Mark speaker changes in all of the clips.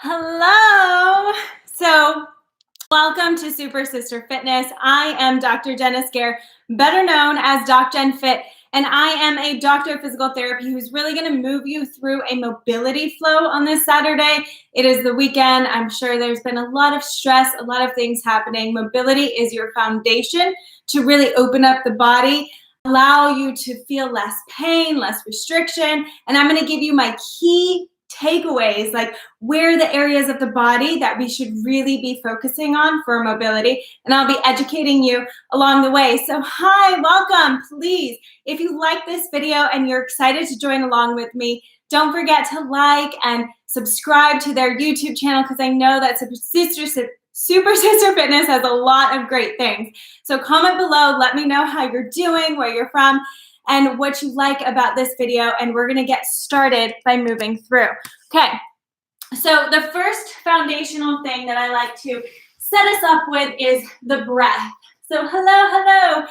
Speaker 1: Hello. So welcome to Super Sister Fitness. I am Dr. Jenna Scare, better known as Doc Jen Fit, and I am a doctor of physical therapy who's really going to move you through a mobility flow on this Saturday. It is the weekend. I'm sure there's been a lot of stress, a lot of things happening. Mobility is your foundation to really open up the body, allow you to feel less pain, less restriction, and I'm going to give you my key takeaways, like where are the areas of the body that we should really be focusing on for mobility, and I'll be educating you along the way. So hi, welcome. Please, if you like this video and you're excited to join along with me, don't forget to like and subscribe to their YouTube channel, because I know that Super Sister Fitness has a lot of great things. So comment below, let me know how you're doing, where you're from, and what you like about this video, and we're gonna get started by moving through. Okay, so the first foundational thing that I like to set us up with is the breath. So hello.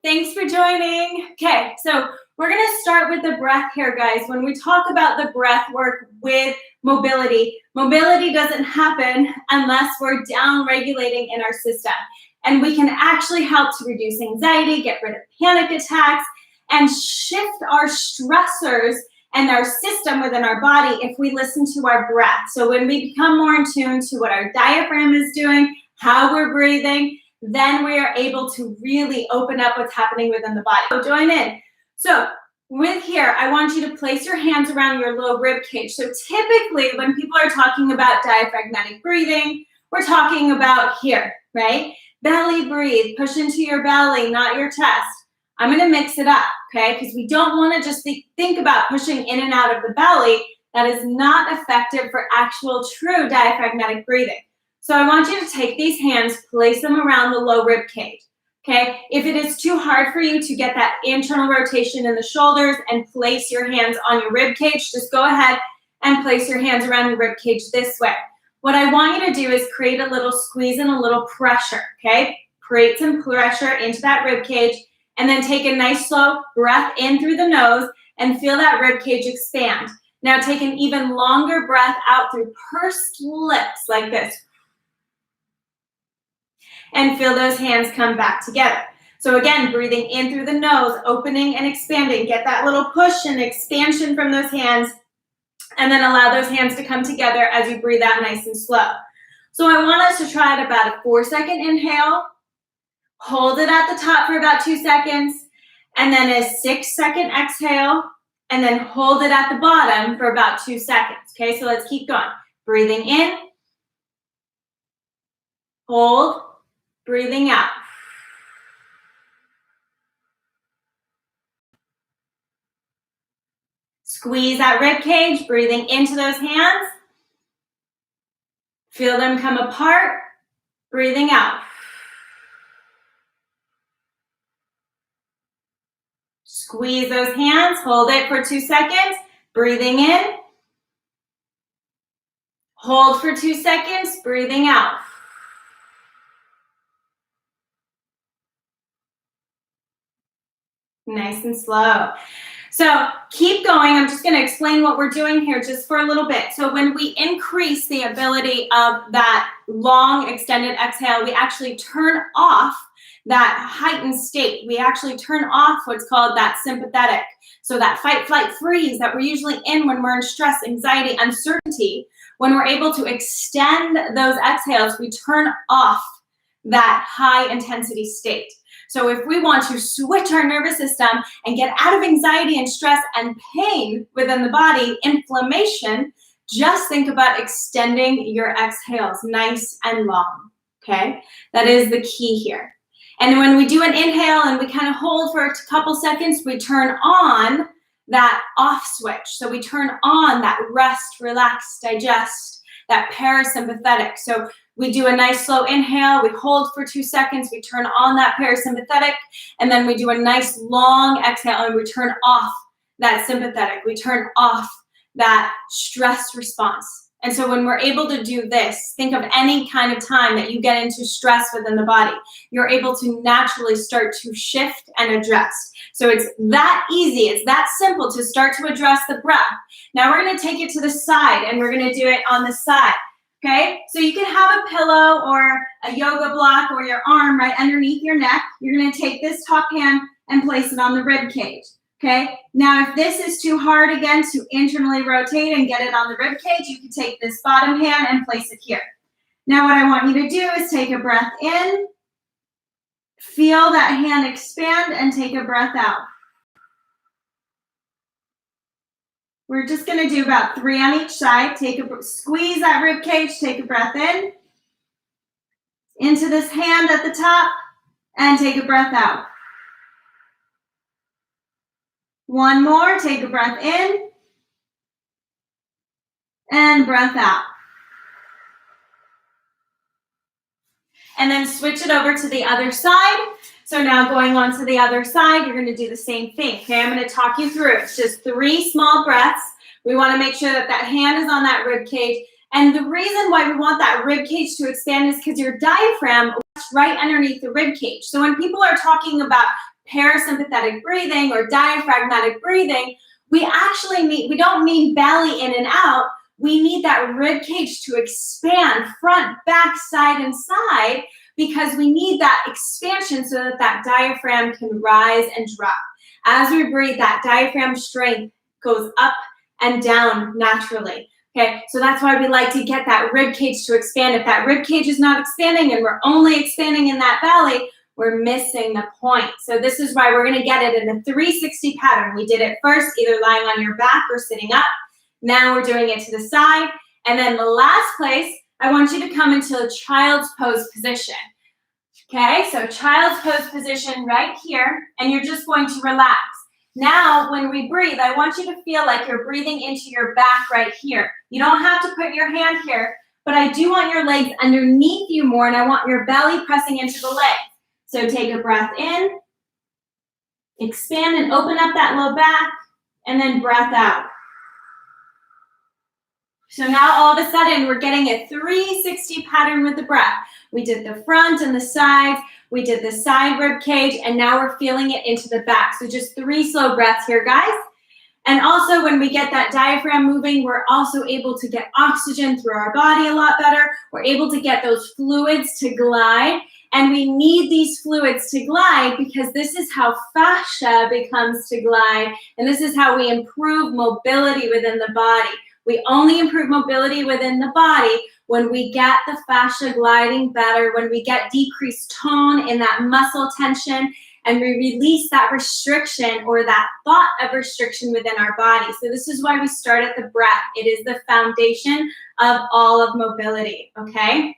Speaker 1: Thanks for joining. Okay, so we're gonna start with the breath here, guys. When we talk about the breath work with mobility, mobility doesn't happen unless we're down regulating in our system. And we can actually help to reduce anxiety, get rid of panic attacks, and shift our stressors and our system within our body if we listen to our breath. So when we become more in tune to what our diaphragm is doing, how we're breathing, then we are able to really open up what's happening within the body. So join in. So with here, I want you to place your hands around your low rib cage. So typically when people are talking about diaphragmatic breathing, we're talking about here, right? Belly breathe, push into your belly, not your chest. I'm going to mix it up, okay? Because we don't want to just think about pushing in and out of the belly. That is not effective for actual true diaphragmatic breathing. So I want you to take these hands, place them around the low rib cage, okay? If it is too hard for you to get that internal rotation in the shoulders and place your hands on your rib cage, just go ahead and place your hands around your rib cage this way. What I want you to do is create a little squeeze and a little pressure, okay? Create some pressure into that rib cage. And then take a nice slow breath in through the nose and feel that rib cage expand. Now take an even longer breath out through pursed lips like this. And feel those hands come back together. So again, breathing in through the nose, opening and expanding. Get that little push and expansion from those hands. And then allow those hands to come together as you breathe out nice and slow. So I want us to try at about a 4-second inhale. Hold it at the top for about 2 seconds, and then a 6-second exhale, and then hold it at the bottom for about 2 seconds. Okay, so let's keep going. Breathing in, hold, breathing out. Squeeze that rib cage, breathing into those hands. Feel them come apart, breathing out. Squeeze those hands, hold it for 2 seconds, breathing in. Hold for 2 seconds, breathing out. Nice and slow. So keep going. I'm just going to explain what we're doing here just for a little bit. So when we increase the ability of that long extended exhale, we actually turn off that heightened state. We actually turn off what's called that sympathetic. So that fight, flight, freeze that we're usually in when we're in stress, anxiety, uncertainty, when we're able to extend those exhales, we turn off that high intensity state. So if we want to switch our nervous system and get out of anxiety and stress and pain within the body, inflammation, just think about extending your exhales nice and long, okay? That is the key here. And when we do an inhale and we kind of hold for a couple seconds, we turn on that off switch. So we turn on that rest, relax, digest, that parasympathetic. So we do a nice slow inhale, we hold for 2 seconds, we turn on that parasympathetic, and then we do a nice long exhale and we turn off that sympathetic. We turn off that stress response. And so when we're able to do this, think of any kind of time that you get into stress within the body, you're able to naturally start to shift and adjust. So it's that easy, it's that simple to start to address the breath. Now we're gonna take it to the side and we're gonna do it on the side. Okay, so you can have a pillow or a yoga block or your arm right underneath your neck. You're gonna take this top hand and place it on the rib cage. Okay, now if this is too hard again to internally rotate and get it on the rib cage, you can take this bottom hand and place it here. Now what I want you to do is take a breath in, feel that hand expand, and take a breath out. We're just gonna do about 3 on each side. Squeeze that rib cage, take a breath in, into this hand at the top, and take a breath out. One more, take a breath in, and breath out. And then switch it over to the other side. So now going on to the other side, you're gonna do the same thing, okay? I'm gonna talk you through it. It's just 3 small breaths. We wanna make sure that that hand is on that rib cage. And the reason why we want that rib cage to expand is because your diaphragm is right underneath the rib cage. So when people are talking about parasympathetic breathing or diaphragmatic breathing, we don't mean belly in and out. We need that rib cage to expand front, back, side, and side, because we need that expansion so that that diaphragm can rise and drop. As we breathe, that diaphragm strength goes up and down naturally. Okay, so that's why we like to get that rib cage to expand. If that rib cage is not expanding and we're only expanding in that belly, we're missing the point. So this is why we're gonna get it in a 360 pattern. We did it first, either lying on your back or sitting up. Now we're doing it to the side. And then the last place, I want you to come into a child's pose position. Okay, so child's pose position right here, and you're just going to relax. Now, when we breathe, I want you to feel like you're breathing into your back right here. You don't have to put your hand here, but I do want your legs underneath you more, and I want your belly pressing into the legs. So take a breath in, expand and open up that low back, and then breath out. So now all of a sudden, we're getting a 360 pattern with the breath. We did the front and the sides, we did the side rib cage, and now we're feeling it into the back. So just 3 slow breaths here, guys. And also when we get that diaphragm moving, we're also able to get oxygen through our body a lot better. We're able to get those fluids to glide. And we need these fluids to glide because this is how fascia becomes to glide. And this is how we improve mobility within the body. We only improve mobility within the body when we get the fascia gliding better, when we get decreased tone in that muscle tension, and we release that restriction or that thought of restriction within our body. So this is why we start at the breath. It is the foundation of all of mobility, okay?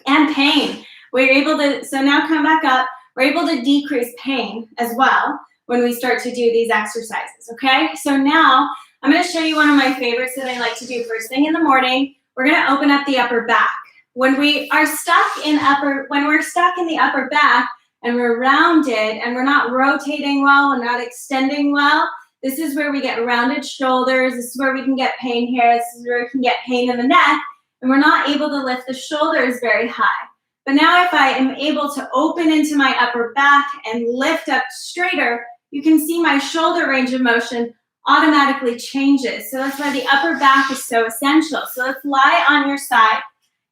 Speaker 1: And pain. We're able to, so now come back up, we're able to decrease pain as well when we start to do these exercises, okay? So now, I'm gonna show you one of my favorites that I like to do first thing in the morning. We're gonna open up the upper back. When we're stuck in the upper back and we're rounded and we're not rotating well and not extending well, this is where we get rounded shoulders. This is where we can get pain here. This is where we can get pain in the neck, and we're not able to lift the shoulders very high. But now if I am able to open into my upper back and lift up straighter, you can see my shoulder range of motion automatically changes. So that's why the upper back is so essential. So let's lie on your side.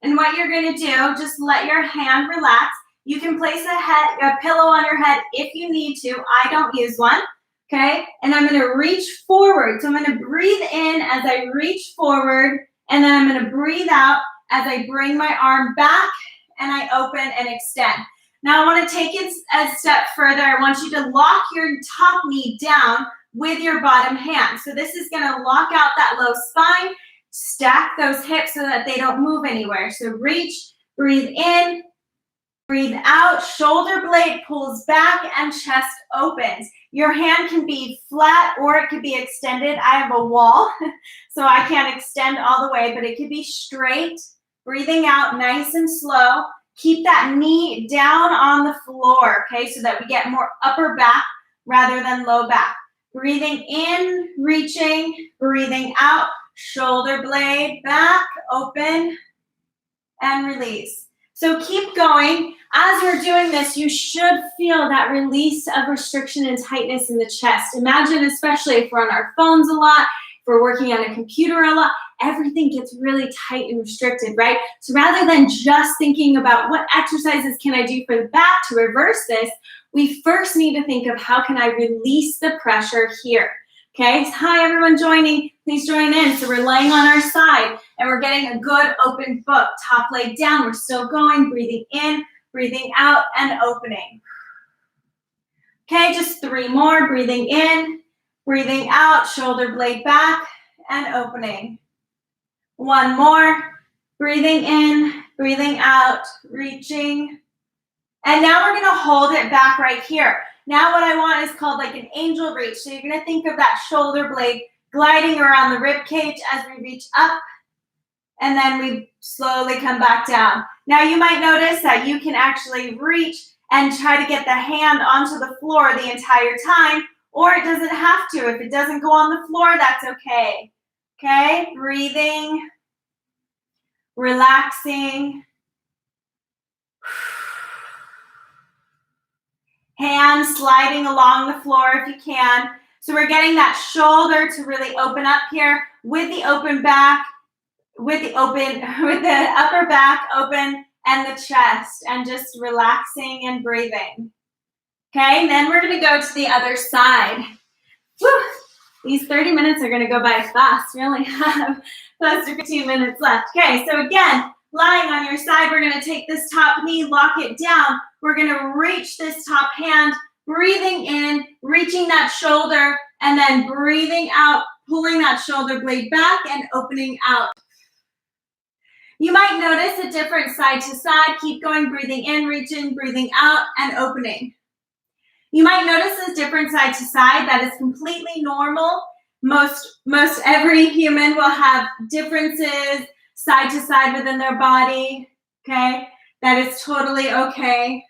Speaker 1: And what you're gonna do, just let your hand relax. You can place a pillow on your head if you need to. I don't use one, okay? And I'm gonna reach forward. So I'm gonna breathe in as I reach forward, and then I'm gonna breathe out as I bring my arm back and I open and extend. Now I wanna take it a step further. I want you to lock your top knee down with your bottom hand. So this is gonna lock out that low spine, stack those hips so that they don't move anywhere. So reach, breathe in, breathe out, shoulder blade pulls back and chest opens. Your hand can be flat or it could be extended. I have a wall, so I can't extend all the way, but it could be straight. Breathing out nice and slow. Keep that knee down on the floor, okay, so that we get more upper back rather than low back. Breathing in, reaching, breathing out, shoulder blade back, open, and release. So keep going. As you're doing this, you should feel that release of restriction and tightness in the chest. Imagine, especially if we're on our phones a lot if we're working on a computer a lot, everything gets really tight and restricted, right? So rather than just thinking about what exercises can I do for the back to reverse this, we first need to think of how can I release the pressure here. Okay, hi everyone joining, please join in. So we're laying on our side and we're getting a good open book, top leg down, we're still going, breathing in, breathing out, and opening. Okay, just 3 more, breathing in, breathing out, shoulder blade back, and opening. 1 more, breathing in, breathing out, reaching. And now we're gonna hold it back right here. Now what I want is called like an angel reach. So you're gonna think of that shoulder blade gliding around the rib cage as we reach up, and then we slowly come back down. Now you might notice that you can actually reach and try to get the hand onto the floor the entire time, or it doesn't have to. If it doesn't go on the floor, that's okay. Okay, breathing, relaxing. Hands sliding along the floor if you can. So we're getting that shoulder to really open up here with the open back, with the upper back open and the chest, and just relaxing and breathing. Okay, and then we're gonna go to the other side. Whew. These 30 minutes are gonna go by fast. We only have close to 15 minutes left. Okay, so again, lying on your side, we're gonna take this top knee, lock it down. We're gonna reach this top hand, breathing in, reaching that shoulder, and then breathing out, pulling that shoulder blade back and opening out. You might notice a different side to side. Keep going, breathing in, reaching, breathing out, and opening. You might notice a different side to side. That is completely normal. Most every human will have differences side to side within their body, okay? That is totally okay.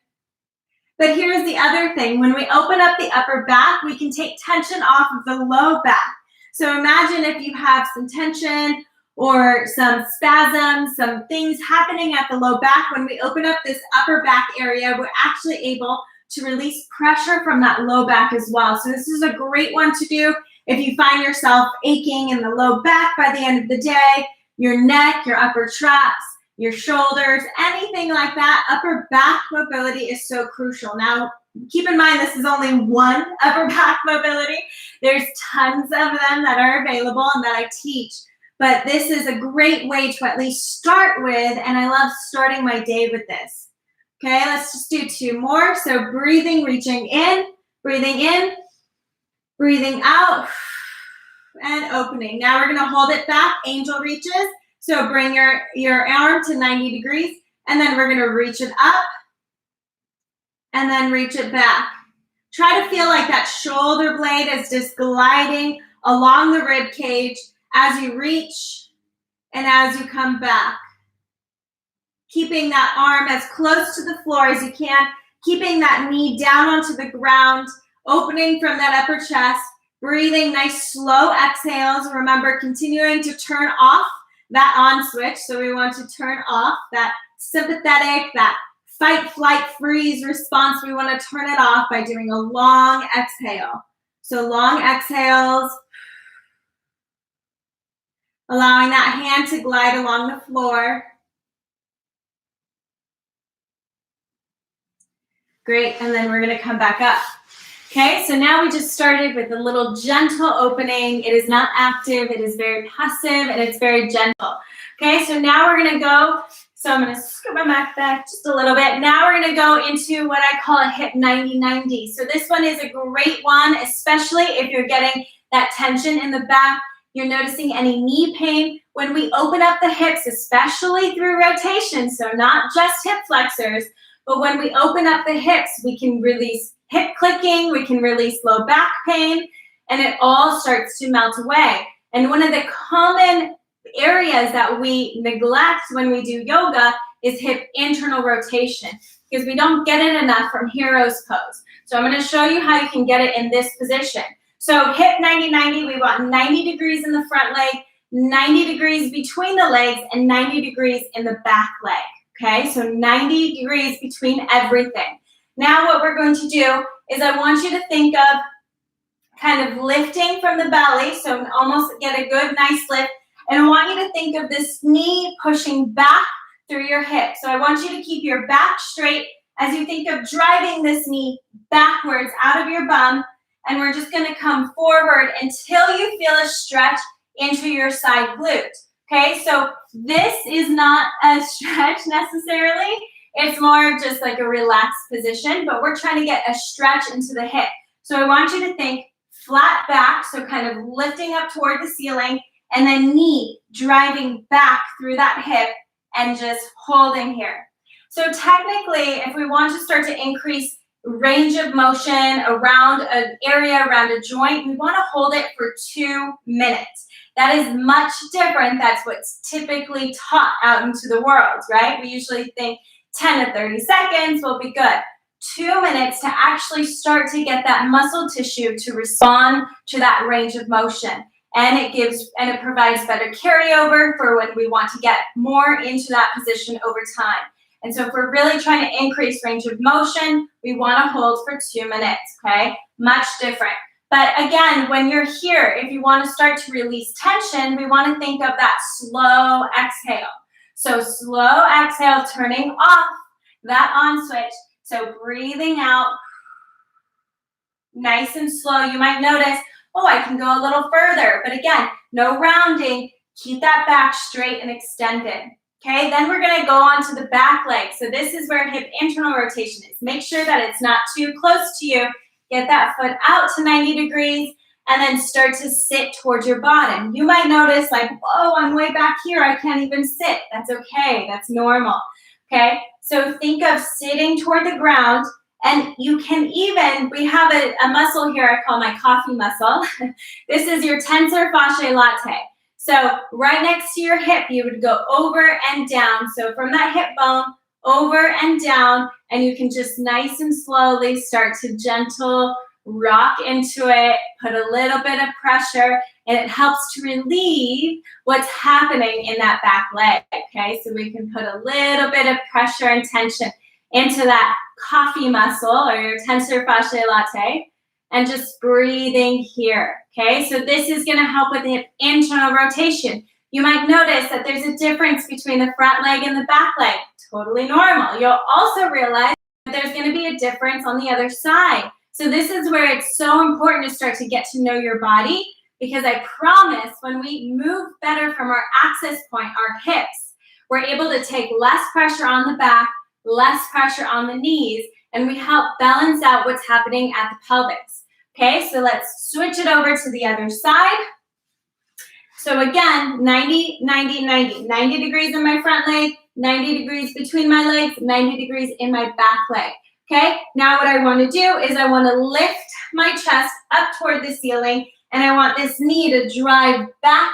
Speaker 1: But here's the other thing. When we open up the upper back, we can take tension off of the low back. So imagine if you have some tension or some spasms, some things happening at the low back. When we open up this upper back area, we're actually able to release pressure from that low back as well. So this is a great one to do if you find yourself aching in the low back by the end of the day, your neck, your upper traps, your shoulders, anything like that. Upper back mobility is so crucial. Now, keep in mind, this is only one upper back mobility. There's tons of them that are available and that I teach. But this is a great way to at least start with, and I love starting my day with this. Okay, let's just do 2 more. So breathing, reaching in, breathing out, and opening. Now we're gonna hold it back, angel reaches. So bring your arm to 90 degrees, and then we're gonna reach it up, and then reach it back. Try to feel like that shoulder blade is just gliding along the rib cage as you reach and as you come back. Keeping that arm as close to the floor as you can, keeping that knee down onto the ground, opening from that upper chest, breathing nice slow exhales. Remember, continuing to turn off that on switch. So we want to turn off that sympathetic, that fight, flight, freeze response. We want to turn it off by doing a long exhale. So long exhales, allowing that hand to glide along the floor. Great, and then we're gonna come back up. Okay, so now we just started with a little gentle opening. It is not active, it is very passive, and it's very gentle. Okay, so now we're gonna go, so I'm gonna scoop my back just a little bit. Now we're gonna go into what I call a hip 90-90. So this one is a great one, especially if you're getting that tension in the back, you're noticing any knee pain. When we open up the hips, especially through rotation, so not just hip flexors, but when we open up the hips, we can release hip clicking, we can release low back pain, and it all starts to melt away. And one of the common areas that we neglect when we do yoga is hip internal rotation, because we don't get it enough from hero's pose. So I'm going to show you how you can get it in this position. So hip 90-90, we want 90 degrees in the front leg, 90 degrees between the legs, and 90 degrees in the back leg. Okay, so 90 degrees between everything. Now what we're going to do is I want you to think of kind of lifting from the belly, so almost get a good, nice lift. And I want you to think of this knee pushing back through your hip. So I want you to keep your back straight as you think of driving this knee backwards out of your bum. And we're just going to come forward until you feel a stretch into your side glute. Okay, so this is not a stretch necessarily. It's more of just like a relaxed position, but we're trying to get a stretch into the hip. So I want you to think flat back, so kind of lifting up toward the ceiling, and then knee driving back through that hip and just holding here. So technically, if we want to start to increase range of motion around an area, around a joint, we want to hold it for 2 minutes. That is much different. That's what's typically taught out into the world, right? We usually think 10 to 30 seconds will be good. 2 minutes to actually start to get that muscle tissue to respond to that range of motion. And it provides better carryover for when we want to get more into that position over time. And so if we're really trying to increase range of motion, we want to hold for 2 minutes, okay? Much different. But again, when you're here, if you want to start to release tension, we want to think of that slow exhale. So slow exhale, turning off that on switch. So breathing out, nice and slow. You might notice, oh, I can go a little further. But again, no rounding. Keep that back straight and extended. Okay, then we're going to go on to the back leg. So this is where hip internal rotation is. Make sure that it's not too close to you. Get that foot out to 90 degrees and then start to sit towards your bottom. You might notice like, whoa, I'm way back here. I can't even sit. That's okay. That's normal. Okay, so think of sitting toward the ground, and you can even, we have a muscle here I call my coffee muscle. This is your Tensor Fasciae Latae. So right next to your hip, you would go over and down. So from that hip bone, over and down, and you can just nice and slowly start to gentle rock into it, put a little bit of pressure, and it helps to relieve what's happening in that back leg, okay? So we can put a little bit of pressure and tension into that coffee muscle or your Tensor Fasciae Latae, and just breathing here, okay? So this is gonna help with the internal rotation. You might notice that there's a difference between the front leg and the back leg. Totally normal. You'll also realize that there's gonna be a difference on the other side. So this is where it's so important to start to get to know your body, because I promise when we move better from our access point, our hips, we're able to take less pressure on the back, less pressure on the knees, and we help balance out what's happening at the pelvis. Okay, so let's switch it over to the other side. So again, 90, 90, 90. 90 degrees in my front leg, 90 degrees between my legs, 90 degrees in my back leg. Okay, now what I want to do is I want to lift my chest up toward the ceiling, and I want this knee to drive back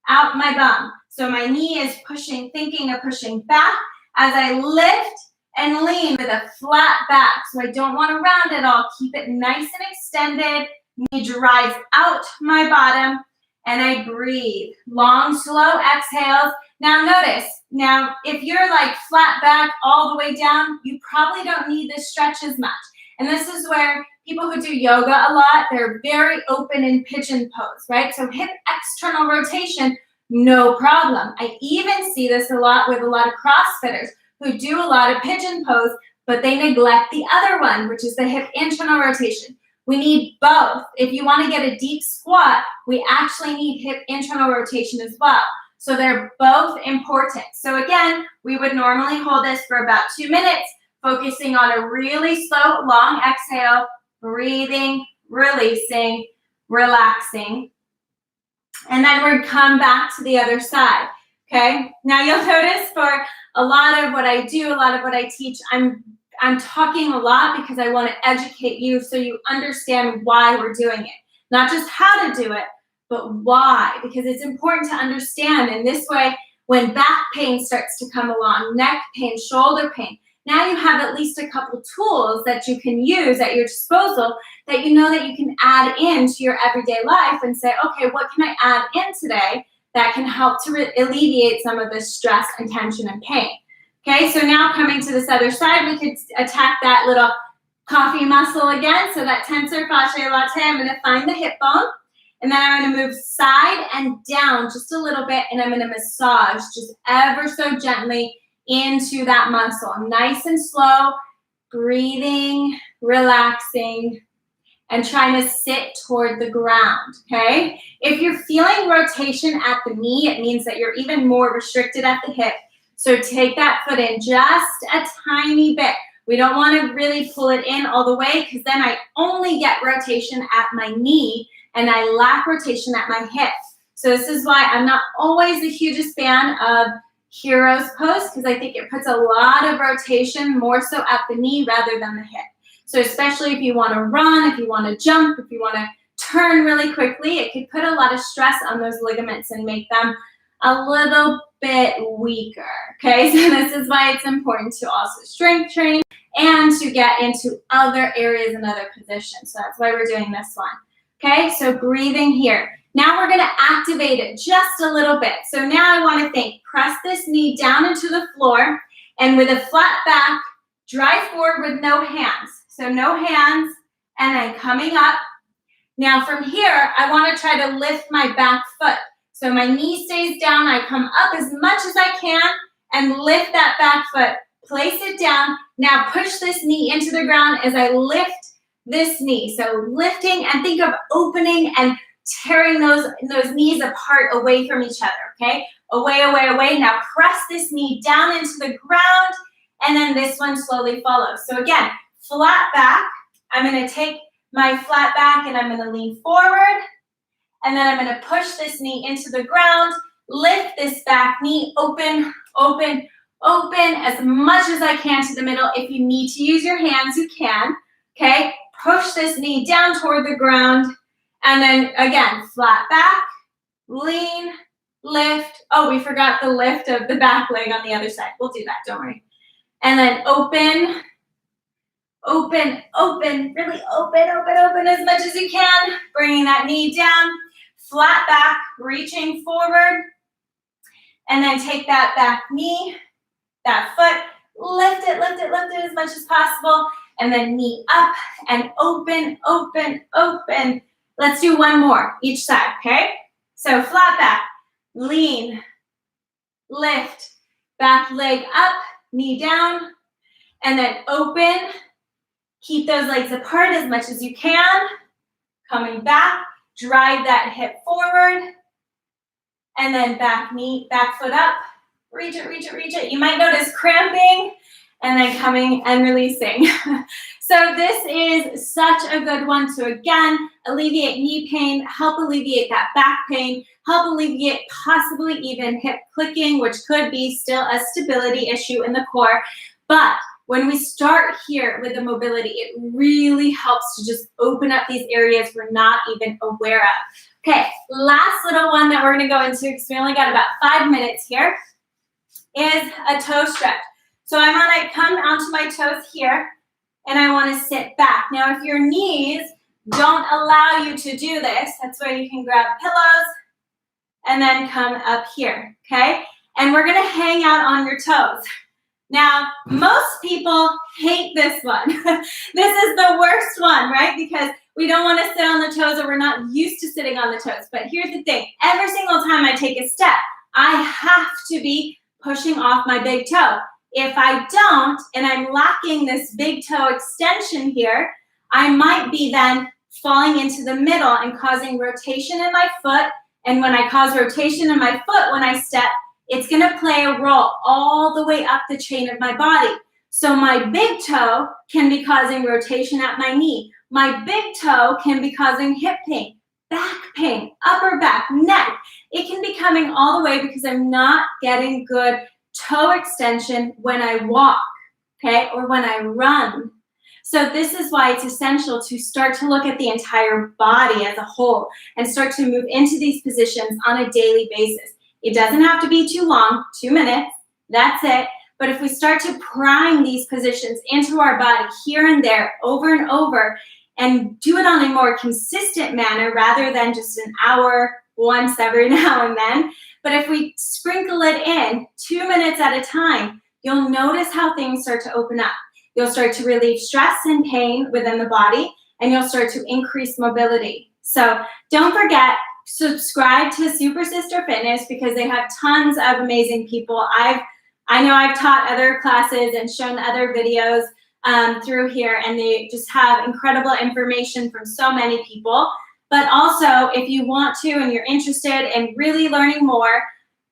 Speaker 1: out my bum. So my knee is pushing, thinking of pushing back as I lift and lean with a flat back. So I don't want to round at all. Keep it nice and extended. Knee drives out my bottom, and I breathe. Long, slow exhales. Now notice, if you're like flat back all the way down, you probably don't need this stretch as much. And this is where people who do yoga a lot, they're very open in pigeon pose, right? So hip external rotation, no problem. I even see this a lot with a lot of CrossFitters who do a lot of pigeon pose, but they neglect the other one, which is the hip internal rotation. We need both. If you want to get a deep squat, we actually need hip internal rotation as well. So they're both important. So again, we would normally hold this for about 2 minutes, focusing on a really slow, long exhale, breathing, releasing, relaxing. And then we'd come back to the other side, okay? Now you'll notice for a lot of what I do, a lot of what I teach, I'm talking a lot because I want to educate you so you understand why we're doing it. Not just how to do it, but why, because it's important to understand. And this way, when back pain starts to come along, neck pain, shoulder pain, now you have at least a couple tools that you can use at your disposal that you know that you can add into your everyday life and say, okay, what can I add in today that can help to alleviate some of this stress and tension and pain? Okay, so now coming to this other side, we could attack that little coffee muscle again, so that tensor, fasciae, latae. I'm going to find the hip bone, and then I'm going to move side and down just a little bit, and I'm going to massage just ever so gently into that muscle. Nice and slow, breathing, relaxing, and trying to sit toward the ground, okay? If you're feeling rotation at the knee, it means that you're even more restricted at the hip. So take that foot in just a tiny bit. We don't want to really pull it in all the way because then I only get rotation at my knee and I lack rotation at my hip. So this is why I'm not always the hugest fan of hero's pose because I think it puts a lot of rotation more so at the knee rather than the hip. So especially if you want to run, if you want to jump, if you want to turn really quickly, it could put a lot of stress on those ligaments and make them a little bit weaker, okay? So this is why it's important to also strength train and to get into other areas and other positions. So that's why we're doing this one, okay? So breathing here. Now we're gonna activate it just a little bit. So now I wanna think, press this knee down into the floor and with a flat back, drive forward with no hands. So no hands, and then coming up. Now from here, I wanna try to lift my back foot. So my knee stays down, I come up as much as I can and lift that back foot. Place it down. Now push this knee into the ground as I lift this knee. So lifting and think of opening and tearing those knees apart away from each other, okay? Away, away, away. Now press this knee down into the ground and then this one slowly follows. So again, flat back. I'm gonna take my flat back and I'm gonna lean forward. And then I'm gonna push this knee into the ground, lift this back knee, open, open, open as much as I can to the middle. If you need to use your hands, you can, okay? Push this knee down toward the ground. And then again, flat back, lean, lift. Oh, we forgot the lift of the back leg on the other side. We'll do that, don't worry. And then open, open, open, really open, open, open as much as you can. Bringing that knee down, flat back, reaching forward. And then take that back knee, that foot, lift it, lift it, lift it as much as possible. And then knee up and open, open, open. Let's do one more each side, okay? So flat back, lean, lift, back leg up, knee down, and then open. Keep those legs apart as much as you can. Coming back, drive that hip forward, and then back knee, back foot up. Reach it, reach it, reach it. You might notice cramping, and then coming and releasing. So this is such a good one to, again, alleviate knee pain, help alleviate that back pain, help alleviate possibly even hip clicking, which could be still a stability issue in the core. But when we start here with the mobility, it really helps to just open up these areas we're not even aware of. Okay, last little one that we're gonna go into, because we only got about 5 minutes here, is a toe stretch. So I'm gonna come onto my toes here, and I wanna sit back. Now, if your knees don't allow you to do this, that's where you can grab pillows and then come up here, okay? And we're gonna hang out on your toes. Now, most people hate this one. This is the worst one, right? Because we don't wanna sit on the toes or we're not used to sitting on the toes. But here's the thing, every single time I take a step, I have to be pushing off my big toe. If I don't, and I'm lacking this big toe extension here, I might be then falling into the middle and causing rotation in my foot. And when I cause rotation in my foot when I step, it's gonna play a role all the way up the chain of my body. So my big toe can be causing rotation at my knee. My big toe can be causing hip pain, back pain, upper back, neck. It can be coming all the way because I'm not getting good toe extension when I walk, okay, or when I run. So this is why it's essential to start to look at the entire body as a whole and start to move into these positions on a daily basis. It doesn't have to be too long, 2 minutes, that's it. But if we start to prime these positions into our body here and there, over and over, and do it on a more consistent manner rather than just an hour once every now and then, but if we sprinkle it in 2 minutes at a time, you'll notice how things start to open up. You'll start to relieve stress and pain within the body, and you'll start to increase mobility. So don't forget, subscribe to Super Sister Fitness because they have tons of amazing people. I know I've taught other classes and shown other videos through here, and they just have incredible information from so many people. But also, if you want to and you're interested in really learning more,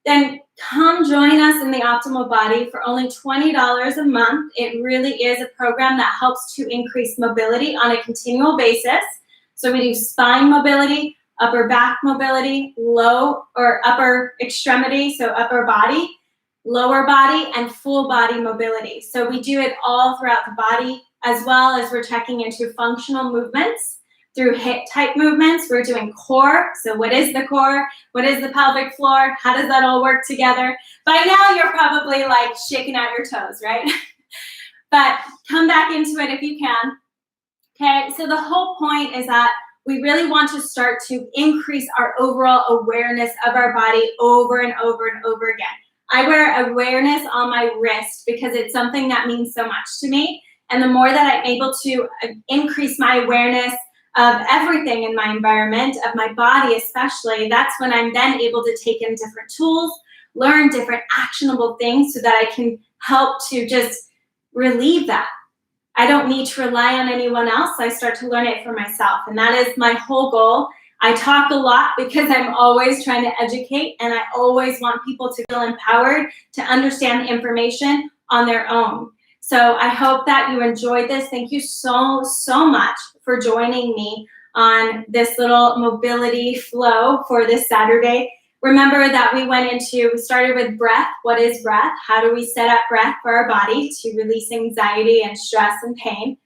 Speaker 1: then come join us in the Optimal Body for only $20 a month. It really is a program that helps to increase mobility on a continual basis. So we do spine mobility, upper back mobility, low or upper extremity, so upper body, lower body, and full body mobility. So we do it all throughout the body, as well as we're checking into functional movements through hip type movements. We're doing core. So what is the core? What is the pelvic floor? How does that all work together? By now you're probably like shaking out your toes, right? But come back into it if you can. Okay, so the whole point is that we really want to start to increase our overall awareness of our body over and over and over again. I wear awareness on my wrist because it's something that means so much to me. And the more that I'm able to increase my awareness of everything in my environment, of my body especially, that's when I'm then able to take in different tools, learn different actionable things so that I can help to just relieve that. I don't need to rely on anyone else. I start to learn it for myself. And that is my whole goal. I talk a lot because I'm always trying to educate, and I always want people to feel empowered to understand the information on their own. So I hope that you enjoyed this. Thank you so much for joining me on this little mobility flow for this Saturday. Remember that we started with breath. What is breath? How do we set up breath for our body to release anxiety and stress and pain?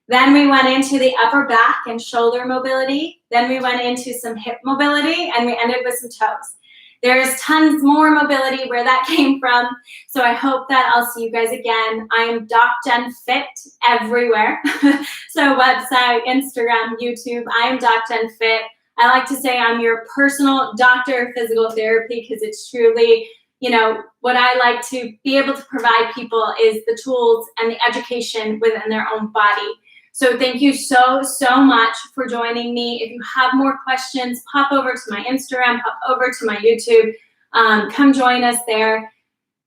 Speaker 1: Then we went into the upper back and shoulder mobility. Then we went into some hip mobility, and we ended with some toes. There's tons more mobility where that came from. So I hope that I'll see you guys again. I am Doc Jen Fit everywhere. So website, Instagram, YouTube, I am Doc Jen Fit. I like to say I'm your personal doctor of physical therapy because it's truly, what I like to be able to provide people is the tools and the education within their own body. So thank you so much for joining me. If you have more questions, pop over to my Instagram, pop over to my YouTube. Come join us there.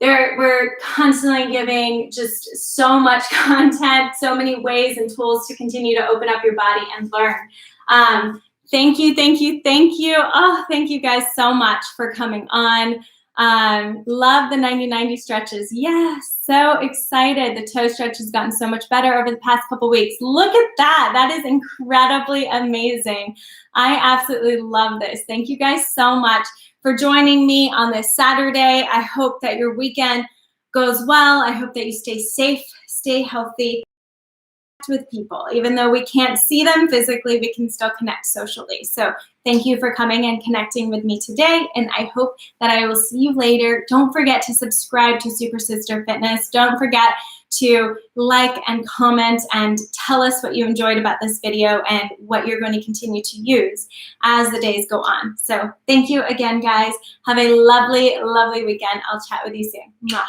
Speaker 1: We're constantly giving just so much content, so many ways and tools to continue to open up your body and learn. Thank you. Oh, thank you guys so much for coming on. Love the 90-90 stretches. Yes, so excited. The toe stretch has gotten so much better over the past couple weeks. Look at that. That is incredibly amazing. I absolutely love this. Thank you guys so much for joining me on this Saturday. I hope that your weekend goes well. I hope that you stay safe, stay healthy with people. Even though we can't see them physically, we can still connect socially. So thank you for coming and connecting with me today, and I hope that I will see you later. Don't forget to subscribe to Super Sister Fitness. Don't forget to like and comment and tell us what you enjoyed about this video and what you're going to continue to use as the days go on. So thank you again, guys. Have a lovely weekend. I'll chat with you soon. Mwah.